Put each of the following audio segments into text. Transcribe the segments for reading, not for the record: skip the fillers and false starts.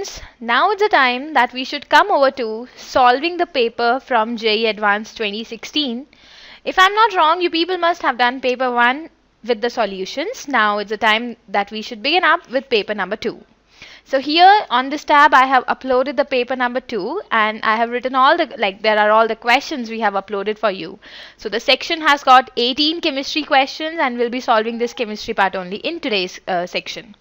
students, now it's the time that we should come over to solving the paper from JEE Advanced 2016. If I'm not wrong, you people must have done paper 1 with the solutions. Now it's the time that we should begin up with paper number 2. So here on this tab I have uploaded the paper number 2 and I have written all the, there are all the questions we have uploaded for you. So the section has got 18 chemistry questions and we'll be solving this chemistry part only in today's section.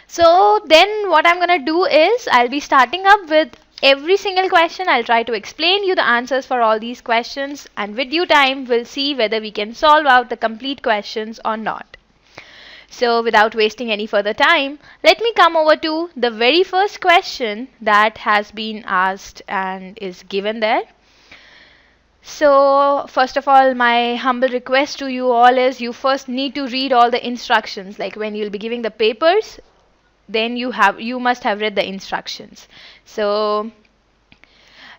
So then what I'm gonna do is I'll be starting up with every single question. I'll try to explain you the answers for all these questions, and with due time we'll see whether we can solve out the complete questions or not. So without wasting any further time, let me come over to the very first question that has been asked and is given there. So first of all, my humble request to you all is you first need to read all the instructions. Like when you'll be giving the papers, then you must have read the instructions. So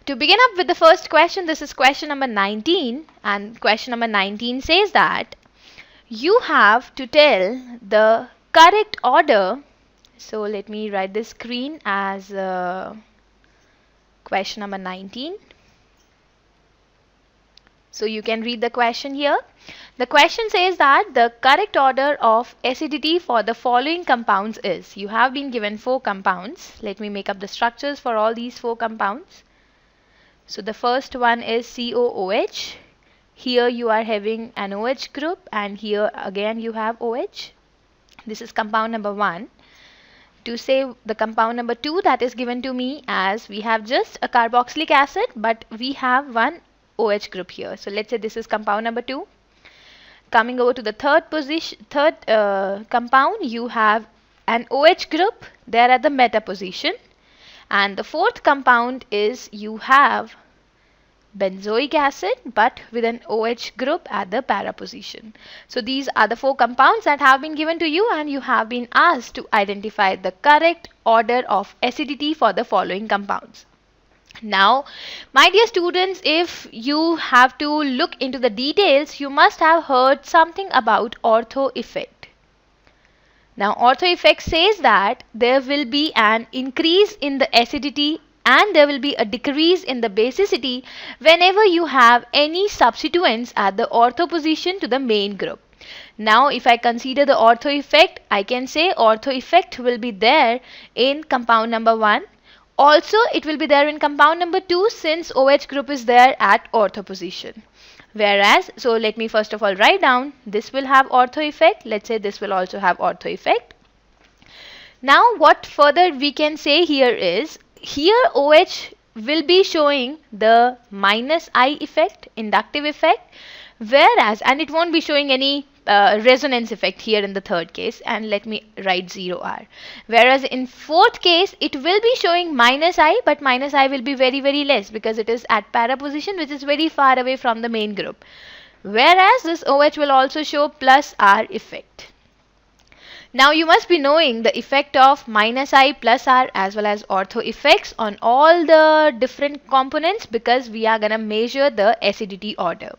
to begin up with the first question, this is question number 19, and question number 19 says that you have to tell the correct order. So let me write this screen as question number 19. So you can read the question here. The question says that the correct order of acidity for the following compounds is. You have been given 4 compounds. Let me make up the structures for all these 4 compounds. So the first one is COOH. Here you are having an OH group, and here again you have OH. This is compound number 1. To say the compound number 2 that is given to me, as we have just a carboxylic acid but we have one OH group here. So let's say this is compound number 2. Coming over to the third compound, you have an OH group there at the meta position, and the fourth compound is you have benzoic acid but with an OH group at the para position. So these are the 4 compounds that have been given to you, and you have been asked to identify the correct order of acidity for the following compounds. Now, my dear students, if you have to look into the details, you must have heard something about ortho effect. Now, ortho effect says that there will be an increase in the acidity and there will be a decrease in the basicity whenever you have any substituents at the ortho position to the main group. Now if I consider the ortho effect, I can say ortho effect will be there in compound number 1. Also it will be there in compound number 2 since OH group is there at ortho position. Whereas, so let me first of all write down, this will have ortho effect. Let's say this will also have ortho effect. Now what further we can say here is, here OH will be showing the -I effect, inductive effect, whereas, and it won't be showing any resonance effect here in the third case, and let me write 0R. Whereas in fourth case it will be showing -I, but -I will be very less because it is at para position, which is very far away from the main group. Whereas this OH will also show +R effect. Now you must be knowing the effect of -I, +R as well as ortho effects on all the different components because we are going to measure the acidity order.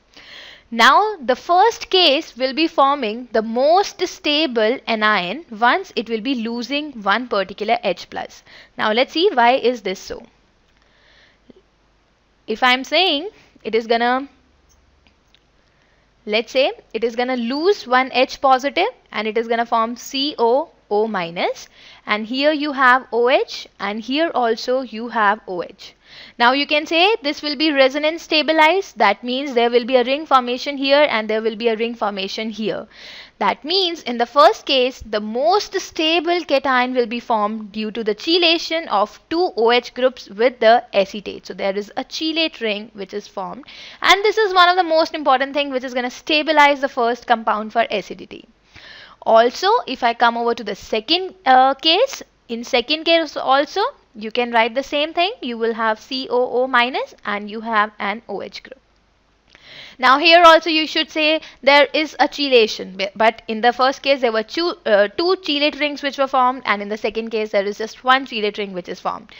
Now the first case will be forming the most stable anion once it will be losing one particular H+. Now let's see why is this so. If I'm saying it is gonna, let's say it is gonna lose one H positive and it is gonna form COO minus, and here you have OH and here also you have OH. Now you can say this will be resonance stabilized. That means there will be a ring formation here and there will be a ring formation here. That means in the first case the most stable cation will be formed due to the chelation of 2 OH groups with the acetate. So there is a chelate ring which is formed, and this is one of the most important thing which is going to stabilize the first compound for acidity. Also if I come over to the second case, in second case also you can write the same thing. You will have COO minus and you have an OH group. Now here also you should say there is a chelation, but in the first case there were two chelate rings which were formed, and in the second case there is just one chelate ring which is formed.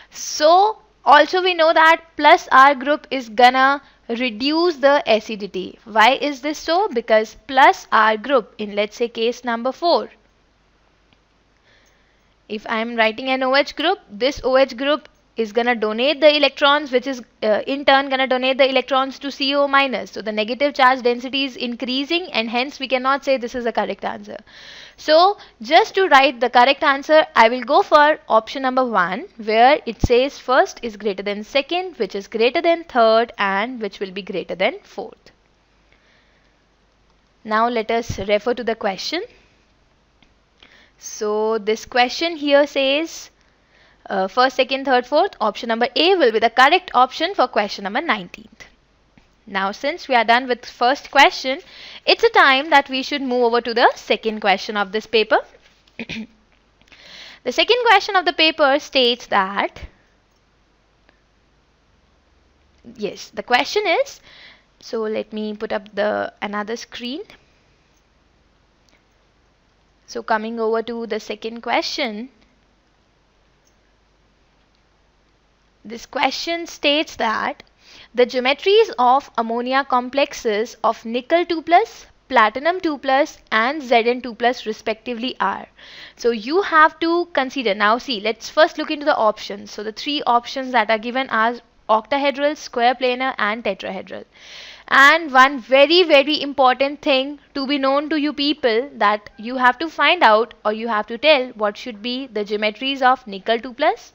So also we know that +R group is gonna reduce the acidity. Why is this so? Because +R group in, let's say, case number 4, If I am writing an OH group, this OH group is going to donate the electrons, which is in turn going to donate the electrons to CO minus. So the negative charge density is increasing, and hence we cannot say this is the correct answer. So just to write the correct answer, I will go for option number 1, where it says first is greater than second, which is greater than third, and which will be greater than fourth. Now let us refer to the question. So this question here says first, second, third, fourth. Option number A will be the correct option for question number 19th. Now since we are done with first question, it's a time that we should move over to the second question of this paper. The second question of the paper states that, yes, the question is, so let me put up the another screen. So coming over to the second question, this question states that the geometries of ammonia complexes of nickel 2 plus, platinum 2 plus and Zn 2 plus respectively are. So you have to consider, now see, let's first look into the options. So the three options that are given are octahedral, square planar and tetrahedral. And one very important thing to be known to you people, that you have to find out, or you have to tell what should be the geometries of nickel 2 plus,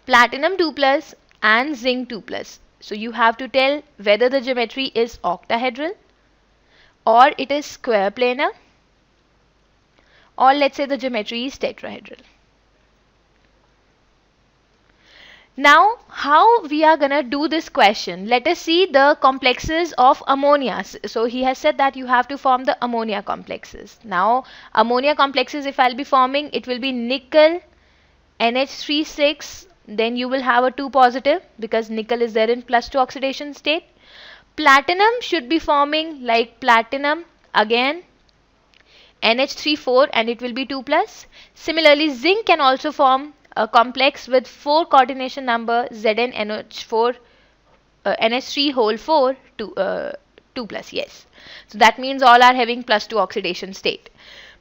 platinum 2 plus and zinc 2 plus. So you have to tell whether the geometry is octahedral or it is square planar, or let's say the geometry is tetrahedral. Now how we are gonna do this question? Let us see the complexes of ammonia. So he has said that you have to form the ammonia complexes. Now ammonia complexes, if I'll be forming, it will be nickel NH36, then you will have a 2 positive because nickel is there in +2 oxidation state. Platinum should be forming like platinum, again NH34, and it will be 2 plus. Similarly, zinc can also form a complex with 4 coordination number ZnNH4 NH3 whole 4 2 plus, yes. So that means all are having +2 oxidation state.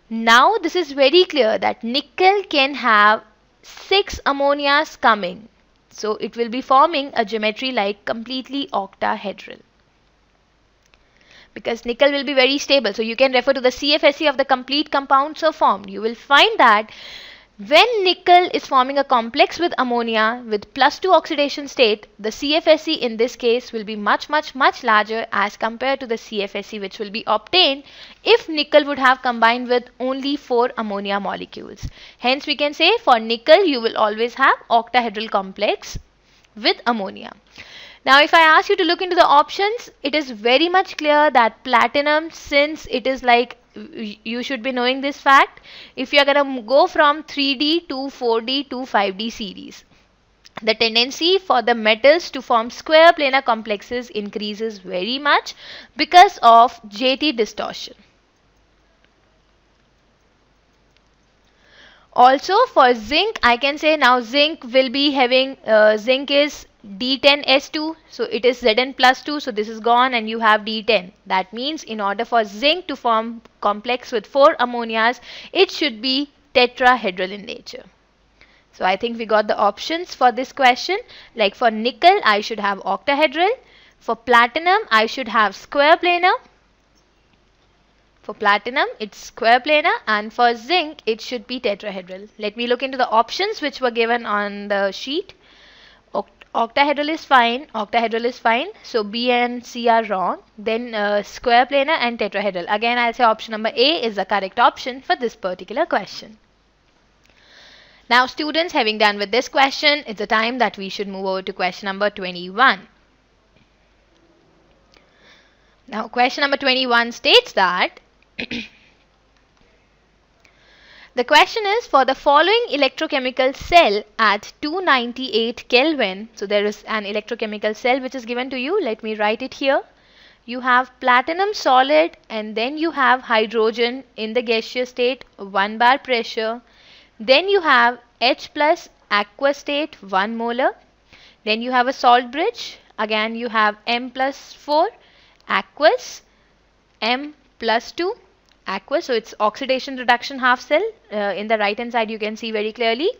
Now this is very clear that nickel can have 6 ammonias coming. So it will be forming a geometry like completely octahedral, because nickel will be very stable. So you can refer to the CFSE of the complete compounds so formed. You will find that when nickel is forming a complex with ammonia with +2 oxidation state, the CFSE in this case will be much larger as compared to the CFSE which will be obtained if nickel would have combined with only 4 ammonia molecules. Hence we can say for nickel you will always have octahedral complex with ammonia. Now if I ask you to look into the options, it is very much clear that platinum, since it is like, you should be knowing this fact, if you are going to go from 3D to 4D to 5D series, the tendency for the metals to form square planar complexes increases very much because of JT distortion. Also for zinc, I can say now zinc will be having, zinc is D10S2, so it is Zn plus 2, so this is gone and you have D10. That means in order for zinc to form complex with 4 ammonias, it should be tetrahedral in nature. So I think we got the options for this question. Like for nickel, I should have octahedral. For platinum, I should have square planar. For platinum, it's square planar, and for zinc, it should be tetrahedral. Let me look into the options which were given on the sheet. Octahedral is fine, so B and C are wrong. Then square planar and tetrahedral. Again, I'll say option number A is the correct option for this particular question. Now students, having done with this question, it's the time that we should move over to question number 21. Now question number 21 states that the question is, for the following electrochemical cell at 298 Kelvin, so there is an electrochemical cell which is given to you. Let me write it here. You have platinum solid and then you have hydrogen in the gaseous state, 1 bar pressure. Then you have H plus aqueous state, 1 molar. Then you have a salt bridge. Again you have M plus 4 aqueous, M plus 2 aqueous. So it's oxidation reduction half cell. In the right hand side you can see very clearly.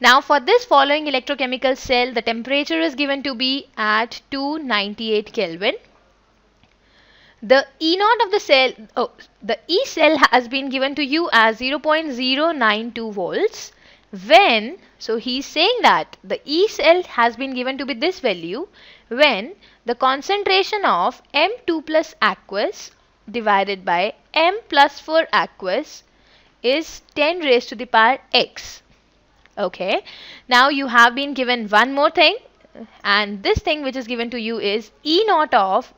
Now for this following electrochemical cell, the temperature is given to be at 298 Kelvin. The E naught of the cell, the E cell has been given to you as 0.092 volts. When, so he's saying that the E cell has been given to be this value when the concentration of M2 plus aqueous divided by M plus 4 aqueous is 10 raised to the power x. Okay, now you have been given one more thing, and this thing which is given to you is E naught of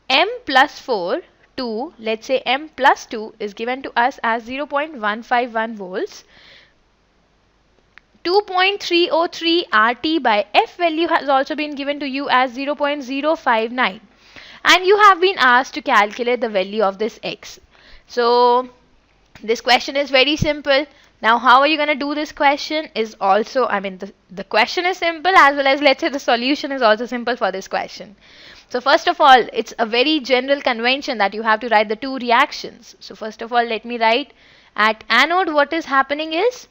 M plus 4 to, let's say M plus 2 is given to us as 0.151 volts. 2.303 RT by F value has also been given to you as 0.059, and you have been asked to calculate the value of this X. So this question is very simple. Now how are you going to do this question is also, the question is simple, as well as let's say the solution is also simple for this question. So first of all, it's a very general convention that you have to write the two reactions. So first of all, let me write at anode what is happening is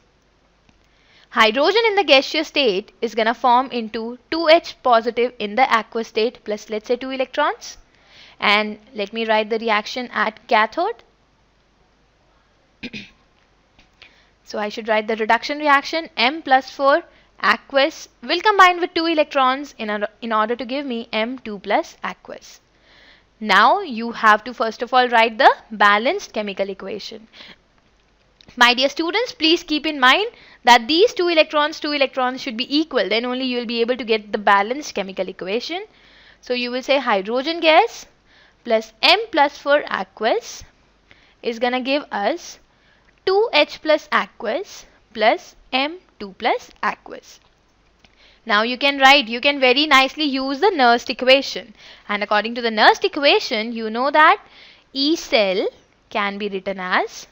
hydrogen in the gaseous state is going to form into 2H positive in the aqueous state plus let's say 2 electrons. And let me write the reaction at cathode. So I should write the reduction reaction. M plus 4 aqueous will combine with 2 electrons in order to give me M2 plus aqueous. Now you have to first of all write the balanced chemical equation. My dear students, please keep in mind that these 2 electrons should be equal. Then only you will be able to get the balanced chemical equation. So you will say hydrogen gas plus M plus 4 aqueous is going to give us 2H plus aqueous plus M2 plus aqueous. Now you can very nicely use the Nernst equation. And according to the Nernst equation, you know that E cell can be written as,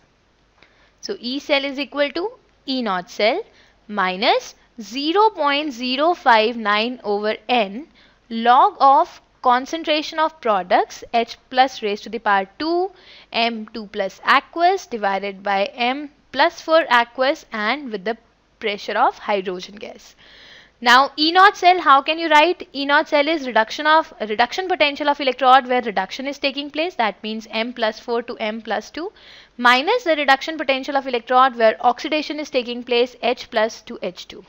so E cell is equal to E naught cell minus 0.059 over N log of concentration of products H plus raised to the power 2 M2 plus aqueous divided by M plus 4 aqueous and with the pressure of hydrogen gas. Now E naught cell, how can you write? E naught cell is reduction potential of electrode where reduction is taking place. That means M plus 4 to M plus 2 minus the reduction potential of electrode where oxidation is taking place H plus to H2.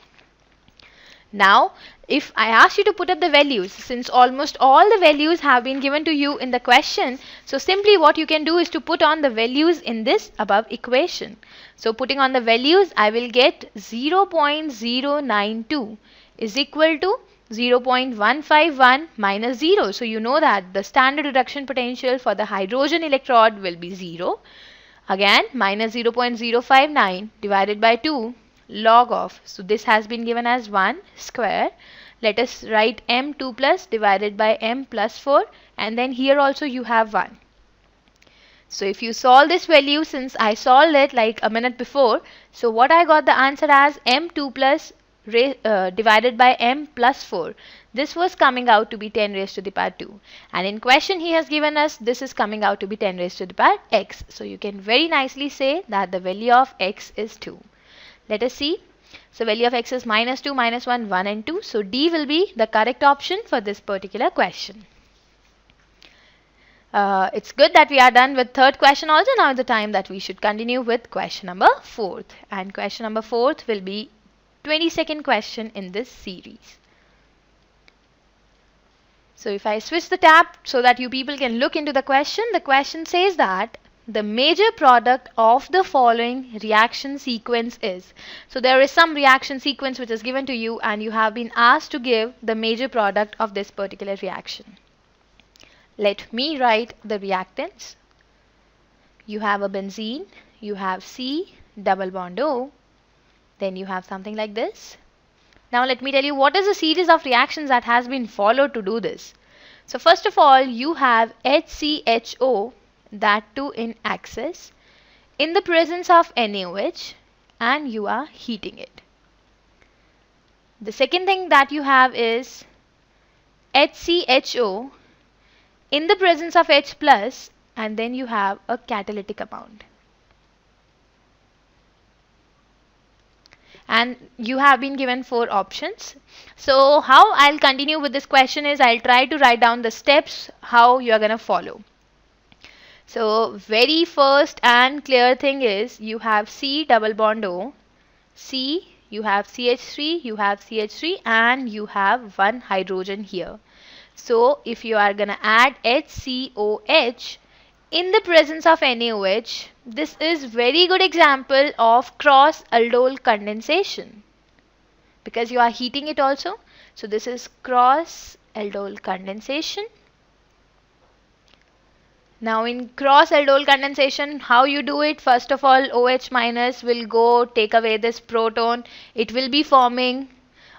Now if I ask you to put up the values, since almost all the values have been given to you in the question, so simply what you can do is to put on the values in this above equation. So putting on the values, I will get 0.092 is equal to 0.151 minus 0. So you know that the standard reduction potential for the hydrogen electrode will be 0. Again minus 0.059 divided by 2 log of, so this has been given as 1 square. Let us write M2 plus divided by M plus 4, and then here also you have 1. So if you solve this value, since I solved it like a minute before, so what I got the answer as M2 plus divided by M plus 4. This was coming out to be 10 raised to the power 2. And in question he has given us this is coming out to be 10 raised to the power x. So you can very nicely say that the value of x is 2. Let us see. So value of x is minus 2, minus 1, 1 and 2. So D will be the correct option for this particular question. It's good that we are done with third question also. Now is the time that we should continue with question number 4th. And question number 4th will be 22nd question in this series. So if I switch the tab so that you people can look into the question says that the major product of the following reaction sequence is. So there is some reaction sequence which is given to you and you have been asked to give the major product of this particular reaction. Let me write the reactants. You have a benzene, you have C double bond O, then you have something like this. Now let me tell you what is the series of reactions that has been followed to do this. So first of all you have HCHO, that too in excess, in the presence of NaOH, and you are heating it. The second thing that you have is HCHO in the presence of H plus and then you have a catalytic amount. And you have been given 4 options. So how I'll continue with this question is I'll try to write down the steps how you are going to follow. So very first and clear thing is you have C double bond O, C, you have CH3, you have CH3, and you have one hydrogen here. So if you are going to add HCOH in the presence of NaOH, this is very good example of cross aldol condensation because you are heating it also. So this is cross aldol condensation. Now in cross aldol condensation, how you do it? First of all, OH minus will go take away this proton. It will be forming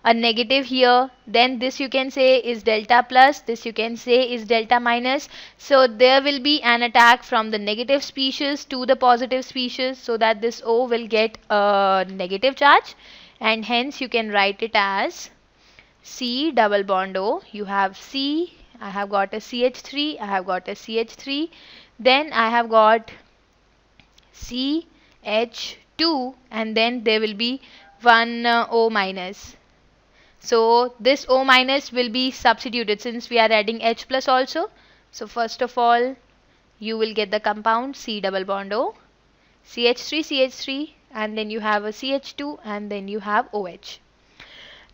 a negative here. Then this you can say is delta plus, this you can say is delta minus. So there will be an attack from the negative species to the positive species so that this O will get a negative charge, and hence you can write it as C double bond O. You have C, I have got a CH3, I have got a CH3, then I have got CH2, and then there will be one O minus. So this O minus will be substituted since we are adding H plus also. So first of all, you will get the compound C double bond O, CH3, CH3, and then you have a CH2, and then you have OH.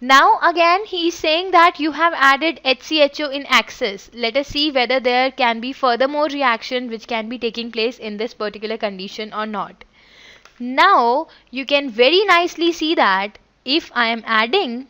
Now again he is saying that you have added HCHO in excess. Let us see whether there can be furthermore reaction which can be taking place in this particular condition or not. Now you can very nicely see that if I am adding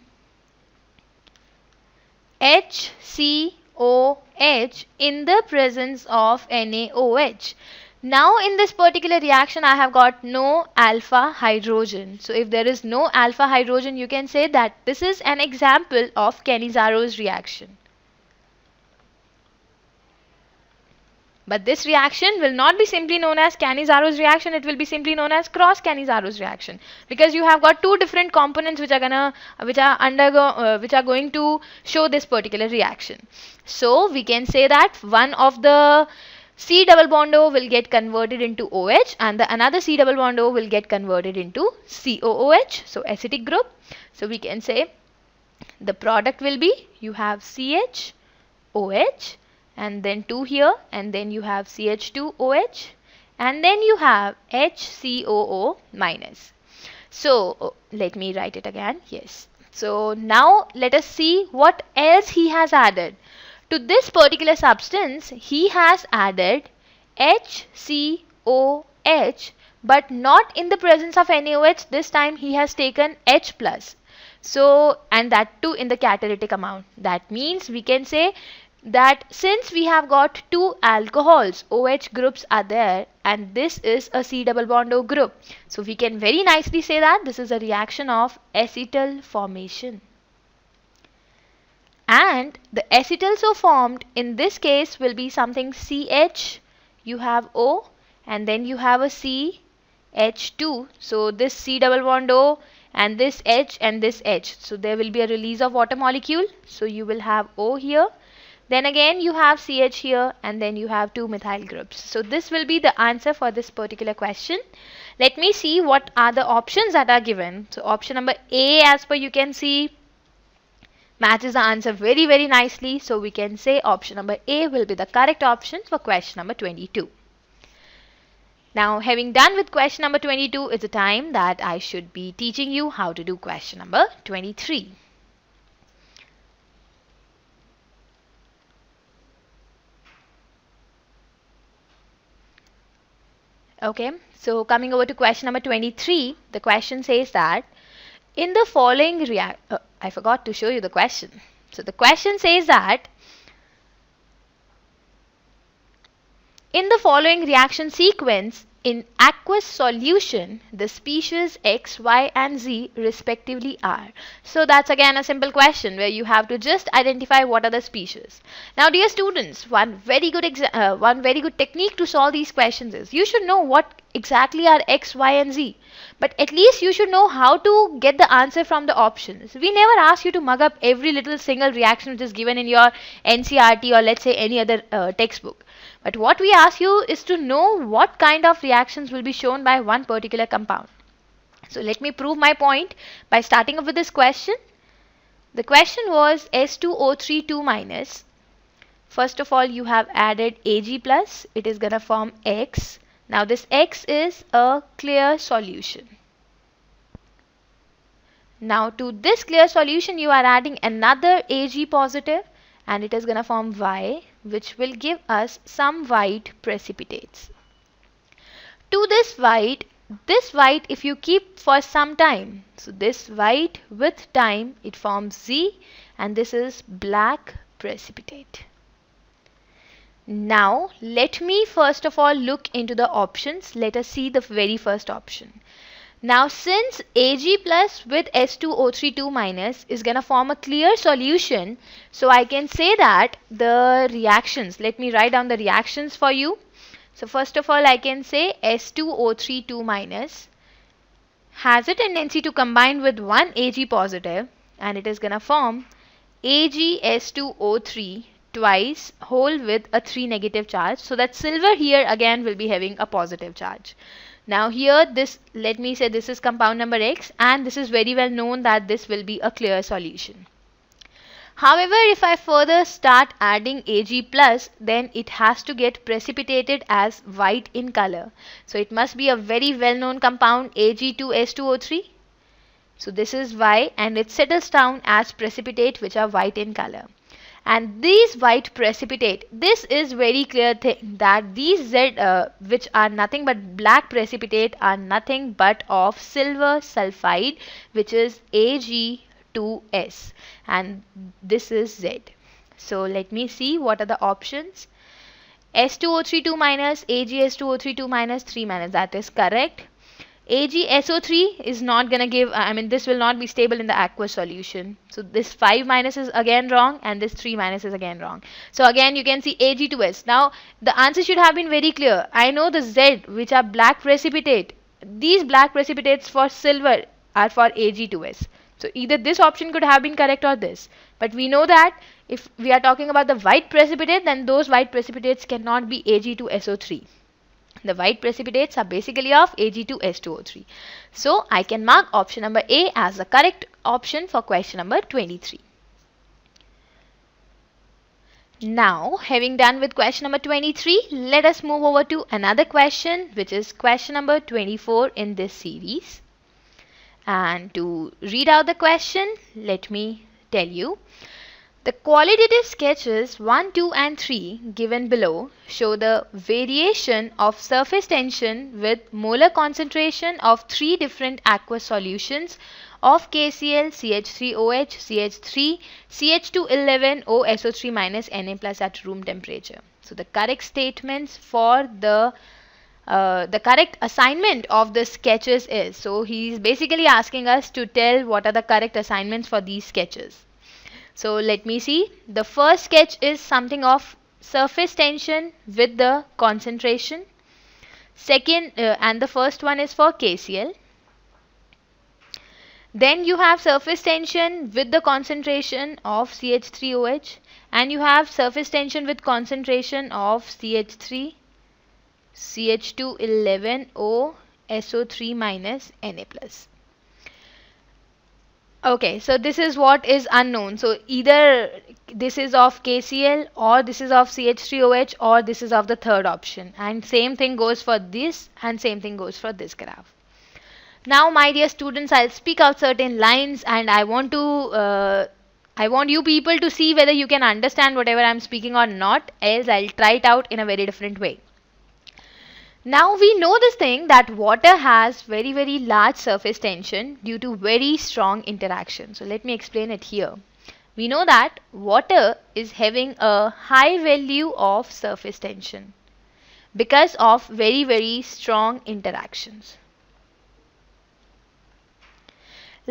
HCOH in the presence of NaOH, now in this particular reaction I have got no alpha hydrogen. So if there is no alpha hydrogen, you can say that this is an example of Cannizaro's reaction. But this reaction will not be simply known as Cannizaro's reaction, it will be simply known as cross Cannizaro's reaction, because you have got two different components which are going to show this particular reaction. So we can say that one of the C double bond O will get converted into OH, and the another C double bond O will get converted into COOH, so acidic group. So we can say the product will be, you have CHOH, and then 2 here, and then you have CH2OH, and then you have HCOO minus. So let me write it again. Yes. So now let us see what else he has added. To this particular substance, he has added HCOH, but not in the presence of NaOH. This time he has taken H plus. So, and that too in the catalytic amount. That means we can say that since we have got two alcohols, OH groups are there, and this is a C double bond O group. So we can very nicely say that this is a reaction of acetal formation. And the acetal so formed in this case will be something CH, you have O, and then you have a CH2. So this C double bond O and this H and this H. So there will be a release of water molecule. So you will have O here. Then again you have CH here, and then you have two methyl groups. So this will be the answer for this particular question. Let me see what are the options that are given. So option number A, as per you can see, matches the answer very nicely. So we can say option number A will be the correct option for question number 22. Now having done with question number 22, it's a time that I should be teaching you how to do question number 23. Okay, so coming over to question number 23, the question says that in the following I forgot to show you the question. So the question says that in the following reaction sequence, in aqueous solution, the species X, Y, and Z respectively are. So that's again a simple question where you have to just identify what are the species. Now dear students, one very good technique to solve these questions is you should know what exactly are X, Y, and Z. But at least you should know how to get the answer from the options. We never ask you to mug up every little single reaction which is given in your NCERT or let's say any other textbook. But what we ask you is to know what kind of reactions will be shown by one particular compound. So let me prove my point by starting off with this question. The question was S2O3 2 minus. First of all, you have added Ag plus, it is going to form X. Now this X is a clear solution. Now to this clear solution you are adding another Ag positive and it is going to form Y, which will give us some white precipitates. To this white if you keep for some time, so this white with time it forms Z and this is black precipitate. Now let me first of all look into the options. Let us see the very first option. Now since Ag plus with S2O3 2 minus is going to form a clear solution, so I can say that the reactions, let me write down the reactions for you. So first of all I can say S2O3 2 minus has a tendency to combine with one Ag positive and it is going to form AgS2O3 twice whole with a 3 negative charge, so that silver here again will be having a positive charge. Now here this, let me say this is compound number X and this is very well known that this will be a clear solution. However, if I further start adding Ag plus, then it has to get precipitated as white in color. So it must be a very well known compound Ag2S2O3. So this is Y and it settles down as precipitate which are white in color. And these white precipitate, this is very clear thing that these Z which are nothing but black precipitate are nothing but of silver sulfide, which is Ag2S, and this is Z. So let me see what are the options. S2O3 2 minus, AgS2O3 2 minus, 3 minus, that is correct. AgSO3 is not going to give, this will not be stable in the aqueous solution. So this 5 minus is again wrong and this 3 minus is again wrong. So again you can see Ag2S. Now the answer should have been very clear. I know the Z which are black precipitate. These black precipitates for silver are for Ag2S. So either this option could have been correct or this. But we know that if we are talking about the white precipitate, then those white precipitates cannot be Ag2SO3. The white precipitates are basically of Ag2S2O3. So I can mark option number A as the correct option for question number 23. Now, having done with question number 23, let us move over to another question, which is question number 24 in this series. And to read out the question, let me tell you. The qualitative sketches 1, 2 and 3 given below show the variation of surface tension with molar concentration of 3 different aqueous solutions of KCl, CH3OH, CH3, CH211O, SO3 minus Na plus at room temperature. So the correct statements for the correct assignment of the sketches is, so he is basically asking us to tell what are the correct assignments for these sketches. So let me see. The first sketch is something of surface tension with the concentration. Second, and the first one is for KCl. Then you have surface tension with the concentration of CH3OH, and you have surface tension with concentration of CH3, CH211O, SO3 minus Na plus. Okay, so this is what is unknown. So either this is of KCl or this is of CH3OH or this is of the third option. And same thing goes for this and same thing goes for this graph. Now my dear students, I'll speak out certain lines and I want you people to see whether you can understand whatever I'm speaking or not, else I'll try it out in a very different way. Now we know this thing that water has very large surface tension due to very strong interaction. So let me explain it here. We know that water is having a high value of surface tension because of very strong interactions.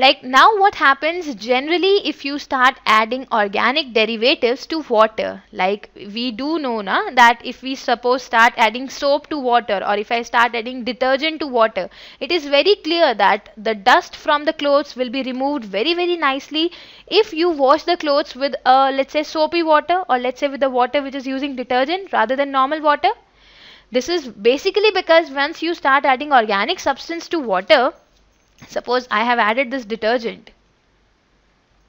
Like now what happens generally if you start adding organic derivatives to water, like we do know na, that if we suppose start adding soap to water, or if I start adding detergent to water, it is very clear that the dust from the clothes will be removed very nicely if you wash the clothes with let's say soapy water, or let's say with the water which is using detergent rather than normal water. This is basically because once you start adding organic substance to water, suppose I have added this detergent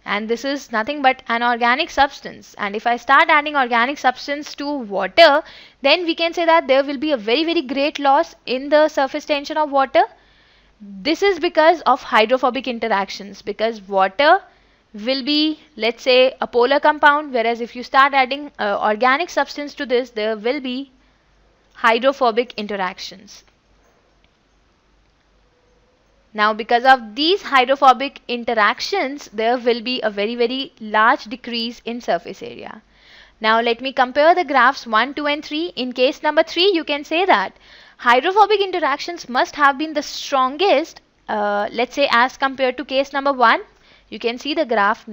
and this is nothing but an organic substance, and if I start adding organic substance to water, then we can say that there will be a very great loss in the surface tension of water. This is because of hydrophobic interactions, because water will be, let's say, a polar compound, whereas if you start adding organic substance to this, there will be hydrophobic interactions. Now because of these hydrophobic interactions, there will be a very large decrease in surface area. Now let me compare the graphs 1, 2 and 3. In case number 3, you can say that hydrophobic interactions must have been the strongest, let's say as compared to case number 1. You can see the graph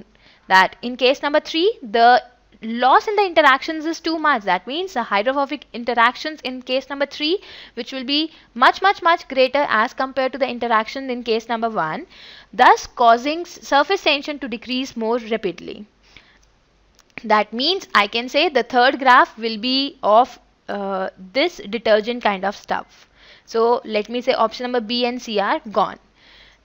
that in case number 3, the loss in the interactions is too much. That means the hydrophobic interactions in case number 3, which will be much greater as compared to the interaction in case number 1, thus causing surface tension to decrease more rapidly. That means I can say the third graph will be of this detergent kind of stuff. So let me say option number B and C are gone.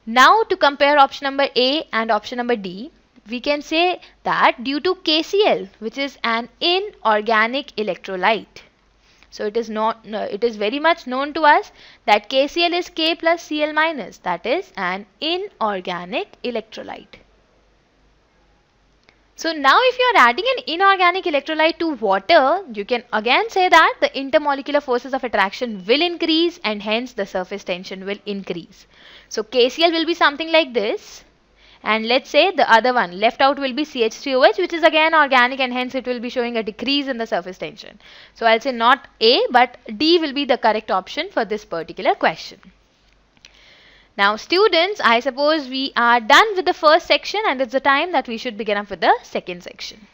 Now to compare option number A and option number D, we can say that due to KCl, which is an inorganic electrolyte. So it is not, it is very much known to us that KCl is K plus Cl minus, that is an inorganic electrolyte. So now if you are adding an inorganic electrolyte to water, you can again say that the intermolecular forces of attraction will increase and hence the surface tension will increase. So KCl will be something like this, and let's say the other one left out will be CH3OH, which is again organic, and hence it will be showing a decrease in the surface tension. So I'll say not A but D will be the correct option for this particular question. Now students, I suppose we are done with the first section and it's the time that we should begin up with the second section.